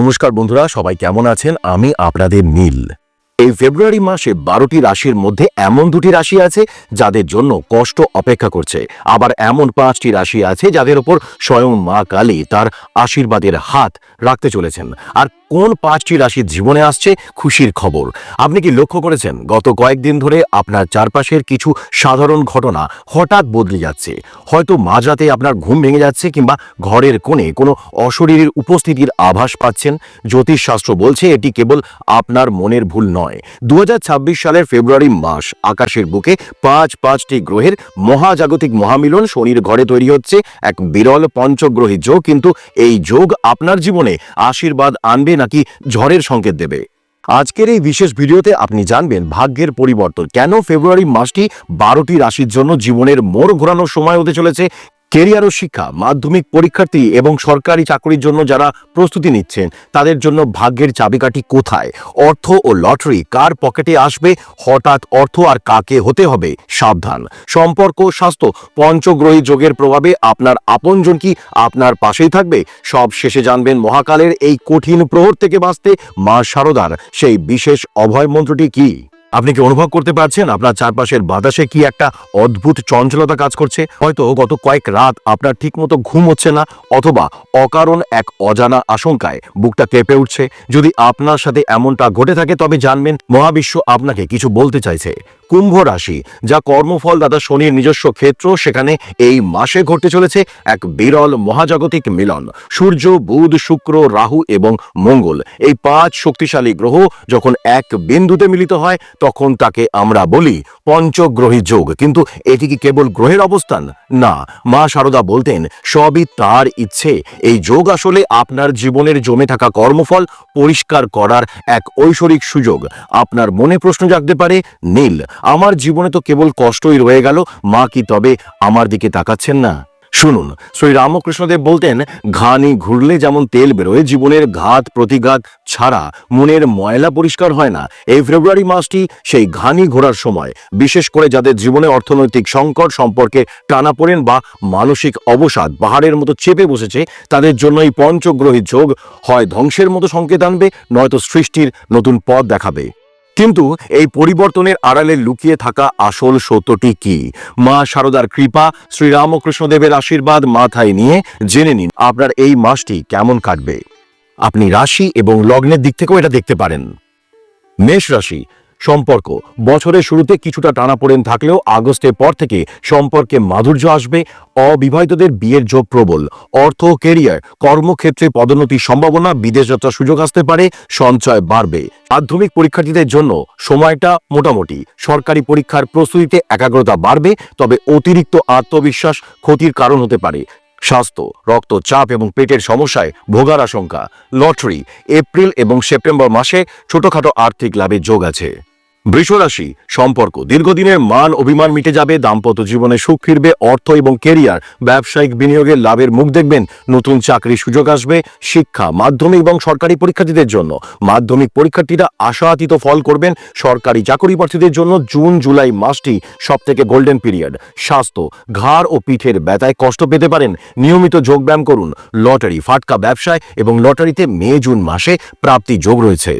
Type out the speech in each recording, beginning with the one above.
নমস্কার বন্ধুরা, সবাই কেমন আছেন? আমি আপনাদের নীল। এই ফেব্রুয়ারি মাসে 12টি রাশির মধ্যে এমন 2টি রাশি আছে যাদের জন্য কষ্ট অপেক্ষা করছে, আবার এমন 5টি রাশি আছে যাদের উপর স্বয়ং মা কালী তার আশীর্বাদের হাত রাখতে চলেছেন। আর কোন 5টি রাশির জীবনে আসছে খুশির খবর? আপনি কি লক্ষ্য করেছেন গত কয়েকদিন ধরে আপনার চারপাশের কিছু সাধারণ ঘটনা হঠাৎ বদলে যাচ্ছে? হয়তো মাঝরাতে আপনার ঘুম ভেঙে যাচ্ছে কিংবা ঘরের কোণে কোনো অশরীরীর উপস্থিতির আভাস পাচ্ছেন। জ্যোতিষশাস্ত্র বলছে এটি কেবল আপনার মনের ভুল নয়। 2026 সালের ফেব্রুয়ারি মাস আকাশের বুকে পাঁচটি গ্রহের মহাজাগতিক মহামিলন শনির ঘরে তৈরি হচ্ছে এক বিরল পঞ্চগ্রহী যোগ। কিন্তু এই যোগ আপনার জীবনে আশীর্বাদ আনবে নাকি ঝড়ের সংকেত দেবে? আজকের এই বিশেষ ভিডিওতে আপনি জানবেন ভাগ্যের পরিবর্তন, কেন ফেব্রুয়ারি মাসটি 12টি রাশির জন্য জীবনের মোড় ঘোরানোর সময় হতে চলেছে, কেরিয়ার ও শিক্ষা, মাধ্যমিক পরীক্ষার্থী এবং সরকারি চাকরির জন্য যারা প্রস্তুতি নিচ্ছেন তাদের জন্য ভাগ্যের চাবিকাঠি কোথায়, অর্থ ও লটারি কার পকেটে আসবে, হঠাৎ অর্থ আর কাকে হতে হবে সাবধান, সম্পর্ক, স্বাস্থ্য, পঞ্চগ্রহী যোগের প্রভাবে আপনার আপনজন কি আপনার পাশেই থাকবে? সব শেষে জানবেন মহাকালের এই কঠিন প্রহর থেকে বাঁচতে মা শারদার সেই বিশেষ অভয় মন্ত্রটি কি। আপনি কি অনুভব করতে পারছেন আপনার চারপাশের বাতাসে কি একটা অদ্ভুত চঞ্চলতা কাজ করছে? হয়তো গত কয়েক রাত আপনার ঠিকমতো ঘুম হচ্ছে না, অথবা অকারণ এক অজানা আশঙ্কায় বুকটা কেঁপে উঠছে। যদি আপনার সাথে এমনটা ঘটে থাকে তবে জানবেন মহাবিশ্ব আপনাকে কিছু বলতে চাইছে। কুম্ভ রাশি, যা কর্মফল দাতা শনির নিজস্ব ক্ষেত্র, সেখানে এই মাসে ঘটতে চলেছে এক বিরল মহাজাগতিক মিলন। সূর্য, বুধ, শুক্র, রাহু এবং মঙ্গল, এই 5 শক্তিশালী গ্রহ যখন এক বিন্দুতে মিলিত হয় তখন তাকে আমরা বলি পঞ্চগ্রহী যোগ। কিন্তু এটি কি কেবল গ্রহের অবস্থান? না, মা শারদা বলতেন সবই তার ইচ্ছে। এই যোগ আসলে আপনার জীবনের জমে থাকা কর্মফল পরিষ্কার করার এক ঐশ্বরিক সুযোগ। আপনার মনে প্রশ্ন জাগতে পারে, নীল, আমার জীবনে তো কেবল কষ্টই রয়ে গেল, মা কি তবে আমার দিকে তাকাচ্ছেন না? শুনুন, শ্রী রামকৃষ্ণদেব বলতেন, ঘানি ঘুরলে যেমন তেল বেরোয়, জীবনের ঘাত প্রতিঘাত ছাড়া মনের ময়লা পরিষ্কার হয় না। এই ফেব্রুয়ারি মাসটি সেই ঘানি ঘোরার সময়, বিশেষ করে যাদের জীবনে অর্থনৈতিক সংকট, সম্পর্কে টানাপোড়েন বা মানসিক অবসাদ পাহাড়ের মতো চেপে বসেছে, তাদের জন্য এই পঞ্চগ্রহী যোগ হয় ধ্বংসের মতো সংকেত আনবে, নয়তো সৃষ্টির নতুন পথ দেখাবে। কিন্তু এই পরিবর্তনের আড়ালে লুকিয়ে থাকা আসল সত্যটি কি? মা শারদার কৃপা, শ্রীরামকৃষ্ণদেবের আশীর্বাদ মাথায় নিয়ে জেনে নিন আপনার এই মাসটি কেমন কাটবে। আপনি রাশি এবং লগ্নের দিক থেকেও এটা দেখতে পারেন। মেষ রাশি, সম্পর্ক, বছরের শুরুতে কিছুটা টানাপোড়েন থাকলেও আগস্টের পর থেকে সম্পর্কে মাধুর্য আসবে। অবিবাহিতদের বিয়ের যোগ প্রবল। অর্থ, কেরিয়ার, কর্মক্ষেত্রে পদোন্নতির সম্ভাবনা, বিদেশ যাত্রার সুযোগ আসতে পারে, সঞ্চয় বাড়বে। মাধ্যমিক পরীক্ষার্থীদের জন্য সময়টা মোটামুটি। সরকারি পরীক্ষার প্রস্তুতিতে একাগ্রতা বাড়বে, তবে অতিরিক্ত আত্মবিশ্বাস ক্ষতির কারণ হতে পারে। স্বাস্থ্য, রক্তচাপ এবং পেটের সমস্যায় ভোগার আশঙ্কা। লটারি, এপ্রিল এবং সেপ্টেম্বর মাসে ছোটখাটো আর্থিক লাভের যোগ আছে। বৃষ রাশি, সম্পর্ক, দীর্ঘদিনের মান অভিমান মিটে যাবে, দাম্পত্য জীবনে সুখ ফিরবে। অর্থ এবং কেরিয়ার, ব্যবসায়িক বিনিয়োগের লাভের মুখ দেখবেন, নতুন চাকরির সুযোগ আসবে। শিক্ষা, মাধ্যমিক এবং সরকারি পরীক্ষার্থীদের জন্য, মাধ্যমিক পরীক্ষার্থীরা আশাতীত ফল করবেন। সরকারি চাকরি প্রার্থীদের জন্য জুন জুলাই মাসটি সব থেকে গোল্ডেন পিরিয়ড। স্বাস্থ্য, ঘাড় ও পিঠের ব্যথায় কষ্ট পেতে পারেন, নিয়মিত যোগব্যায়াম করুন। লটারি, ফাটকা ব্যবসায় এবং লটারিতে মে জুন মাসে প্রাপ্তি যোগ রয়েছে।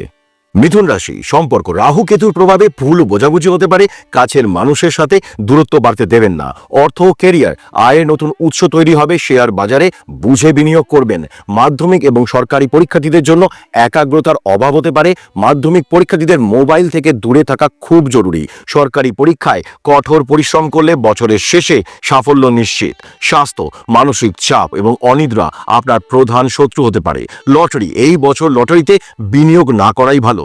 মিথুন রাশি, সম্পর্ক, রাহু কেতুর প্রভাবে ভুল বোঝাবুঝি হতে পারে, কাছের মানুষের সাথে দূরত্ব বাড়তে দেবেন না। অর্থ ও কেরিয়ার, আয়ের নতুন উৎস তৈরি হবে, শেয়ার বাজারে বুঝে বিনিয়োগ করবেন। মাধ্যমিক এবং সরকারি পরীক্ষার্থীদের জন্য একাগ্রতার অভাব হতে পারে, মাধ্যমিক পরীক্ষার্থীদের মোবাইল থেকে দূরে থাকা খুব জরুরি। সরকারি পরীক্ষায় কঠোর পরিশ্রম করলে বছরের শেষে সাফল্য নিশ্চিত। স্বাস্থ্য, মানসিক চাপ এবং অনিদ্রা আপনার প্রধান শত্রু হতে পারে। লটারি, এই বছর লটারিতে বিনিয়োগ না করাই ভালো।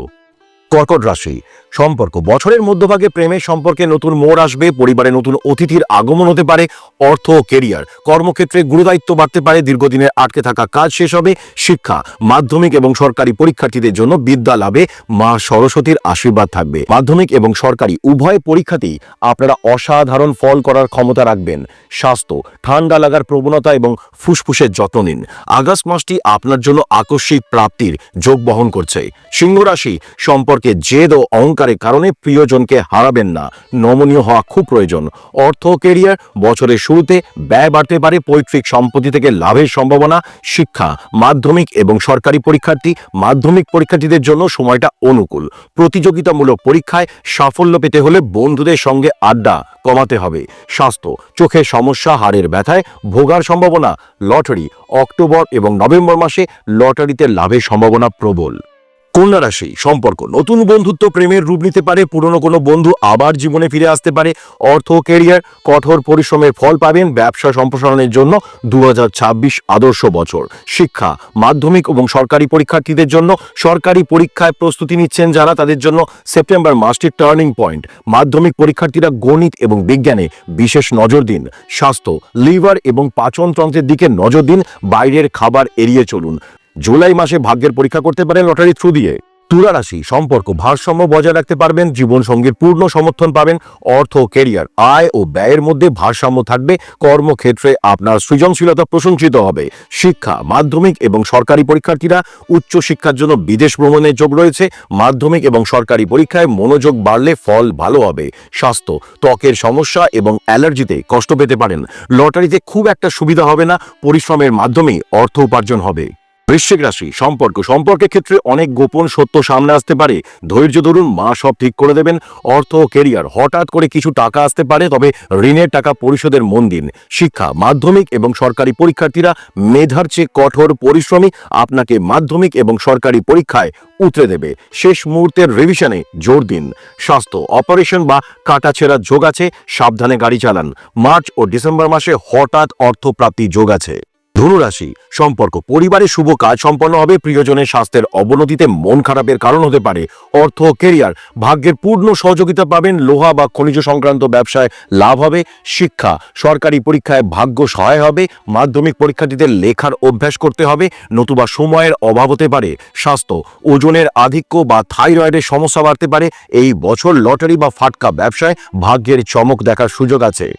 কর্কট রাশি, সম্পর্ক, বছরের মধ্যভাগে প্রেমের সম্পর্কে নতুন মোড় আসবে, পরিবারে নতুন অতিথির আগমন হতে পারে। অর্থ ও কেরিয়ার, কর্মক্ষেত্রে গুরুদায়িত্ব বাড়তে পারে, দীর্ঘদিনের আটকে থাকা কাজ শেষ হবে। শিক্ষা, মাধ্যমিক এবং সরকারি পরীক্ষার্থীদের জন্য বিদ্যা লাভে মা সরস্বতীর আশীর্বাদ থাকবে। মাধ্যমিক এবং সরকারি উভয় পরীক্ষাতেই আপনারা অসাধারণ ফল করার ক্ষমতা রাখবেন। স্বাস্থ্য, ঠান্ডা লাগার প্রবণতা এবং ফুসফুসের যত্ন নিন। আগস্ট মাসটি আপনার জন্য আকস্মিক প্রাপ্তির যোগ বহন করছে। সিংহ রাশি, সম্পর্কে সম্পর্কে জেদ ও অহংকারের কারণে প্রিয়জনকে হারাবেন না। নমনীয় হওয়া খুব প্রয়োজন। অর্থ কেরিয়ার, বছরের শুরুতে ব্যয় বাড়তে পারে, পৈতৃক সম্পত্তি থেকে লাভের সম্ভাবনা। শিক্ষা, মাধ্যমিক এবং সরকারি মাধ্যমিক পরীক্ষার্থীদের জন্য সময়টা অনুকূল। প্রতিযোগিতামূলক পরীক্ষায় সাফল্য পেতে হলে বন্ধুদের সঙ্গে আড্ডা কমাতে হবে। স্বাস্থ্য, চোখের সমস্যা, হাড়ের ব্যথায় ভোগার সম্ভাবনা। লটারি, অক্টোবর এবং নভেম্বর মাসে লটারিতে লাভের সম্ভাবনা প্রবল। কন্যা রাশি, সম্পর্ক, নতুন বন্ধুত্ব প্রেমের রূপ নিতে পারে। পুরনো কোনো বন্ধু আবার জীবনে ফিরে আসতে পারে। অর্থ কেরিয়ার, কঠোর পরিশ্রমের ফল পাবেন। ব্যবসা সম্প্রসারণের জন্য 2026 আদর্শ বছর। শিক্ষা, মাধ্যমিক এবং সরকারি পরীক্ষার্থীদের জন্য, সরকারি পরীক্ষায় প্রস্তুতি নিচ্ছেন যারা, তাদের জন্য সেপ্টেম্বর মাসটি টার্নিং পয়েন্ট। মাধ্যমিক পরীক্ষার্থীরা গণিত এবং বিজ্ঞানে বিশেষ নজর দিন। স্বাস্থ্য, লিভার এবং পাচনতন্ত্রের দিকে নজর দিন। বাইরের খাবার এড়িয়ে চলুন। জুলাই মাসে ভাগ্যের পরীক্ষা করতে পারেন লটারি থ্রু দিয়ে। তুলা রাশি, সম্পর্ক, ভারসাম্য বজায় রাখতে পারবেন। জীবন সঙ্গীর পূর্ণ সমর্থন পাবেন। অর্থ কেরিয়ার, আয় ও ব্যয়ের মধ্যে ভারসাম্য থাকবে। কর্মক্ষেত্রে আপনার সৃজনশীলতা প্রশংসিত হবে। শিক্ষা, মাধ্যমিক এবং সরকারি পরীক্ষার্থীরা উচ্চ শিক্ষার জন্য বিদেশ ভ্রমণের যোগ রয়েছে। মাধ্যমিক এবং সরকারি পরীক্ষায় মনোযোগ বাড়লে ফল ভালো হবে। স্বাস্থ্য, ত্বকের সমস্যা এবং অ্যালার্জিতে কষ্ট পেতে পারেন। লটারিতে খুব একটা সুবিধা হবে না, পরিশ্রমের মাধ্যমেই অর্থ উপার্জন হবে। বৃশ্চিক রাশি, সম্পর্কের ক্ষেত্রে অনেক গোপন সত্য সামনে আসতে পারে। ধৈর্য ধরুন, মা সব ঠিক করে দেবেন। অর্থ ও কেরিয়ার, হঠাৎ করে কিছু টাকা আসতে পারে, তবে ঋণের টাকা পরিশোধের মন দিন। শিক্ষা, মাধ্যমিক এবং সরকারি পরীক্ষার্থীরা মেধার চেয়ে কঠোর পরিশ্রমী আপনাকে মাধ্যমিক এবং সরকারি পরীক্ষায় উতরে দেবে। শেষ মুহূর্তের রিভিশনে জোর দিন। স্বাস্থ্য, অপারেশন বা কাটাছেঁড়ার যোগ আছে, সাবধানে গাড়ি চালান। মার্চ ও ডিসেম্বর মাসে হঠাৎ অর্থপ্রাপ্তি যোগ আছে। ধনুরাশি, সম্পর্ক, পরিবারে শুভ কাজ সম্পন্ন হবে। প্রিয়জনের স্বাস্থ্যের অবনতিতে মন খারাপের কারণ হতে পারে। অর্থ কেরিয়ার, ভাগ্যের পূর্ণ সহযোগিতা পাবেন। লোহা বা খনিজ সংক্রান্ত ব্যবসায় লাভ হবে। শিক্ষা, সরকারি পরীক্ষায় ভাগ্য সহায় হবে। মাধ্যমিক পরীক্ষার্থীদের লেখার অভ্যাস করতে হবে, নতুবা সময়ের অভাব হতে পারে। স্বাস্থ্য, ওজনের আধিক্য বা থাইরয়েডের সমস্যা বাড়তে পারে। এই বছর লটারি বা ফাটকা ব্যবসায় ভাগ্যের চমক দেখার সুযোগ আছে।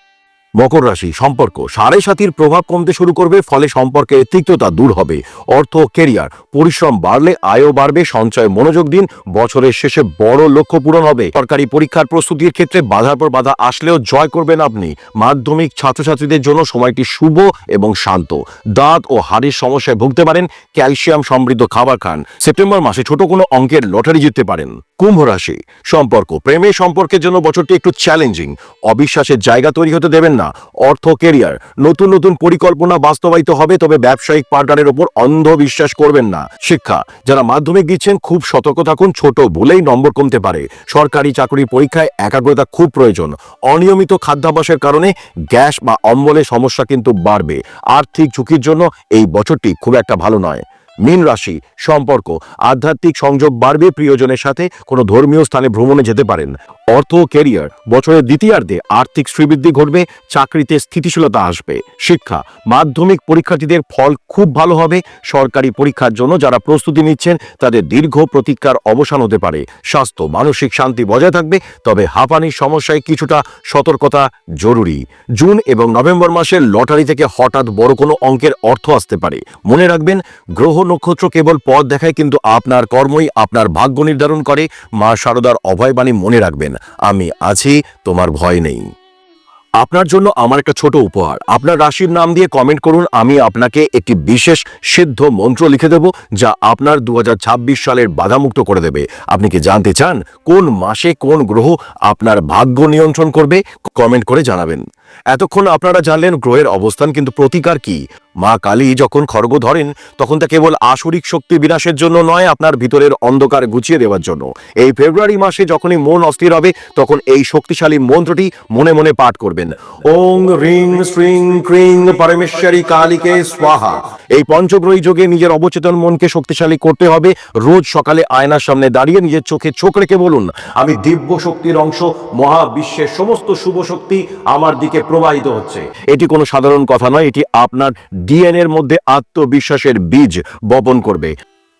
মকর রাশি, সম্পর্ক, সাড়ে সাতির প্রভাব কমতে শুরু করবে, ফলে সম্পর্কের তিক্ততা দূর হবে। অর্থ কেরিয়ার, পরিশ্রম বাড়লে আয়ও বাড়বে। সঞ্চয়ে মনোযোগ দিন, বছরের শেষে বড় লক্ষ্য পূরণ হবে। সরকারি পরীক্ষার প্রস্তুতির ক্ষেত্রে বাধার পর বাধা আসলেও জয় করবেন আপনি। মাধ্যমিক ছাত্রছাত্রীদের জন্য সময়টি শুভ এবং শান্ত। দাঁত ও হাড়ের সমস্যায় ভুগতে পারেন, ক্যালসিয়াম সমৃদ্ধ খাবার খান। সেপ্টেম্বর মাসে ছোট কোনো অঙ্কের লটারি জিততে পারেন। কুম্ভ রাশি, সম্পর্ক, প্রেমের সম্পর্কের জন্য বছরটি একটু চ্যালেঞ্জিং। অবিশ্বাসের জায়গা তৈরি হতে দেবেন না। অর্থ কেরিয়ার, নতুন নতুন পরিকল্পনা বাস্তবায়িত হবে, তবে ব্যবসায়িক পার্টনারের উপর অন্ধ বিশ্বাস করবেন না। শিক্ষা, যারা মাধ্যমিক দিচ্ছেন খুব সতর্ক থাকুন, ছোট ভুলেই নম্বর কমতে পারে। সরকারি চাকরির পরীক্ষায় একাগ্রতা খুব প্রয়োজন। অনিয়মিত খাদ্যাভ্যাসের কারণে গ্যাস বা অম্বলের সমস্যা কিন্তু বাড়বে। আর্থিক ঝুঁকির জন্য এই বছরটি খুব একটা ভালো নয়। মীন রাশি, সম্পর্ক, আধ্যাত্মিক সংযোগ বাড়বে। প্রিয়জনের সাথে কোনো ধর্মীয় স্থানে ভ্রমণে যেতে পারেন। অর্থ ও কেরিয়ার, বছরের দ্বিতীয়ার্ধে আর্থিক শ্রীবৃদ্ধি ঘটবে। চাকরিতে স্থিতিশীলতা আসবে। শিক্ষা, মাধ্যমিক পরীক্ষার্থীদের ফল খুব ভালো হবে। সরকারি পরীক্ষার জন্য যারা প্রস্তুতি নিচ্ছেন তাদের দীর্ঘ প্রতীক্ষার অবসান হতে পারে। স্বাস্থ্য, মানসিক শান্তি বজায় থাকবে, তবে হাঁপানির সমস্যায় কিছুটা সতর্কতা জরুরি। জুন এবং নভেম্বর মাসে লটারি থেকে হঠাৎ বড় কোনো অঙ্কের অর্থ আসতে পারে। মনে রাখবেন, গ্রহ নক্ষত্র কেবল পথ দেখায়, কিন্তু আপনার কর্মই আপনার ভাগ্য নির্ধারণ করে। মা শারদার অভয়বাণী মনে রাখবেন, আমি আছি, তোমার ভয় নেই। আপনার জন্য আমার একটা ছোট উপহার। আপনার রাশির নাম দিয়ে কমেন্ট করুন, আমি আপনাকে একটি বিশেষ সিদ্ধ মন্ত্র লিখে দেব, যা আপনার 2026 সালের বাধামুক্ত করে দেবে। আপনি কি জানতে চান কোন মাসে কোন গ্রহ আপনার ভাগ্য নিয়ন্ত্রণ করবে? কমেন্ট করে জানাবেন। এতক্ষণ আপনারা জানলেন গ্রহের অবস্থান, কিন্তু প্রতিকার কি? মা কালী যখন খড়গ ধরেন তখন তা কেবল আসরিক শক্তি বিনাশের জন্য নয়, আপনার ভিতরের অন্ধকার গুছিয়ে দেওয়ার জন্য। এই ফেব্রুয়ারি মাসে যখনই মন অস্থির হবে, তখন এই শক্তিশালী মন্ত্রটি মনে মনে পাঠ করবেন। ওং হ্রিং শ্রীং ক্রিং পরমেশ্বরী কালীকে স্বাহা। এই পঞ্চগ্রহী যোগে নিজের অবচেতন মনকে শক্তিশালী করতে হবে। রোজ সকালে আয়নার সামনে দাঁড়িয়ে নিজের চোখে চোখ রেখে বলুন, আমি দিব্য শক্তির অংশ, মহাবিশ্বের সমস্ত শুভ শক্তি আমার দিকে প্রবাহিত হচ্ছে। এটি কোনো সাধারণ কথা নয়, এটি আপনার ডিএনএর মধ্যে আত্মবিশ্বাসের বীজ বপন করবে।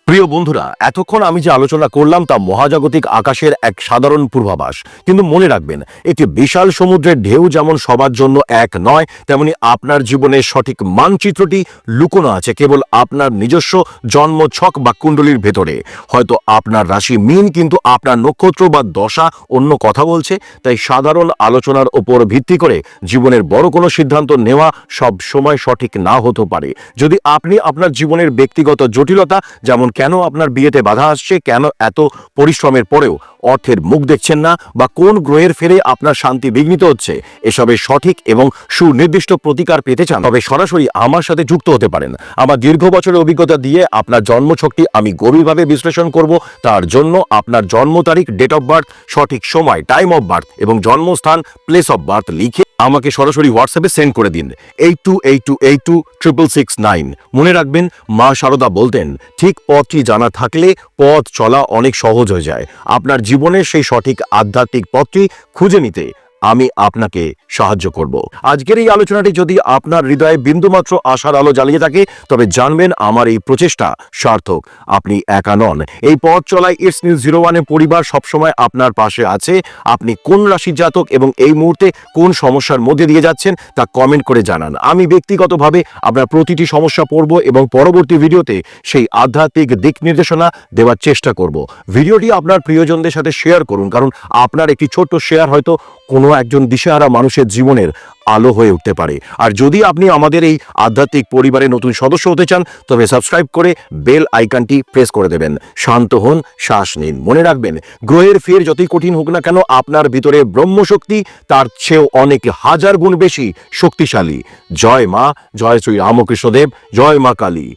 প্রিয় বন্ধুরা, এতক্ষণ আমি যে আলোচনা করলাম তা মহাজাগতিক আকাশের এক সাধারণ পূর্বাভাস, কিন্তু মনে রাখবেন একটি বিশাল সমুদ্রের ঢেউ যেমন সবার জন্য এক নয়, তেমনি আপনার জীবনের সঠিক মানচিত্রটি লুকোনো আছে কেবল আপনার নিজস্ব জন্মছক বা কুণ্ডলীর ভেতরে। হয়তো আপনার রাশি মীন, কিন্তু আপনার নক্ষত্র বা দশা অন্য কথা বলছে। তাই সাধারণ আলোচনার ওপর ভিত্তি করে জীবনের বড় কোনো সিদ্ধান্ত নেওয়া সব সময় সঠিক না হতে পারে। যদি আপনি আপনার জীবনের ব্যক্তিগত জটিলতা, যেমন কেন আপনার বিয়েতে বাধা আসছে, কেন এত পরিশ্রমের পরেও অর্থের মুখ দেখছেন না, বা কোন গ্রহের ফেরে আপনার শান্তি বিঘ্নিত হচ্ছে, এসবের সঠিক এবং সুনির্দিষ্ট প্রতিকার পেতে চান, তবে সরাসরি আমার সাথে যুক্ত হতে পারেন। আমার দীর্ঘ বছরের অভিজ্ঞতা দিয়ে আপনার জন্মছকটি আমি গভীরভাবে বিশ্লেষণ করব। তার জন্য আপনার জন্ম তারিখ, ডেট অফ বার্থ, সঠিক সময়, টাইম অফ বার্থ এবং জন্মস্থান, প্লেস অফ বার্থ লিখে আমাকে সরাসরি হোয়াটসঅ্যাপে সেন্ড করে দিন 8282826669। মনে রাখবেন, মা শারদা বলতেন, ঠিক পথটি জানা থাকলে পথ চলা অনেক সহজ হয়ে যায়। আপনার জীবনের সেই সঠিক আধ্যাত্মিক পথটি খুঁজে নিতে আমি আপনাকে সাহায্য করব। আজকের এই আলোচনাটি যদি আপনার হৃদয়ে বিন্দুমাত্র আশার আলো জ্বালিয়ে থাকে, তবে জানবেন আমার এই প্রচেষ্টা সার্থক। আপনি একা নন। এই পথ চলায় ইটস নিউজ 01 পরিবার সবসময় আপনার পাশে আছে। আপনি কোন রাশির জাতক এবং এই মুহূর্তে কোন সমস্যার মধ্যে দিয়ে যাচ্ছেন তা কমেন্ট করে জানান। আমি ব্যক্তিগতভাবে আপনার প্রতিটি সমস্যা পড়ব এবং পরবর্তী ভিডিওতে সেই আধ্যাত্মিক দিক নির্দেশনা দেওয়ার চেষ্টা করব। ভিডিওটি আপনার প্রিয়জনদের সাথে শেয়ার করুন, কারণ আপনার একটি ছোট্ট শেয়ার হয়তো কোনো একজন দিশেহারা মানুষের জীবনের আলো হয়ে উঠতে পারে। আর যদি আপনি আমাদের এই আধ্যাত্মিক পরিবারের নতুন সদস্য হতে চান, তবে সাবস্ক্রাইব করে বেল আইকনটি প্রেস করে দেবেন। শান্ত হন, শ্বাস নিন। মনে রাখবেন, গ্রহের ফের যতই কঠিন হোক না কেন, আপনার ভিতরে ব্রহ্মশক্তি তার চেয়েও অনেক হাজার গুণ বেশি শক্তিশালী। জয় মা, জয় শ্রী রামকৃষ্ণদেব, জয় মা কালী।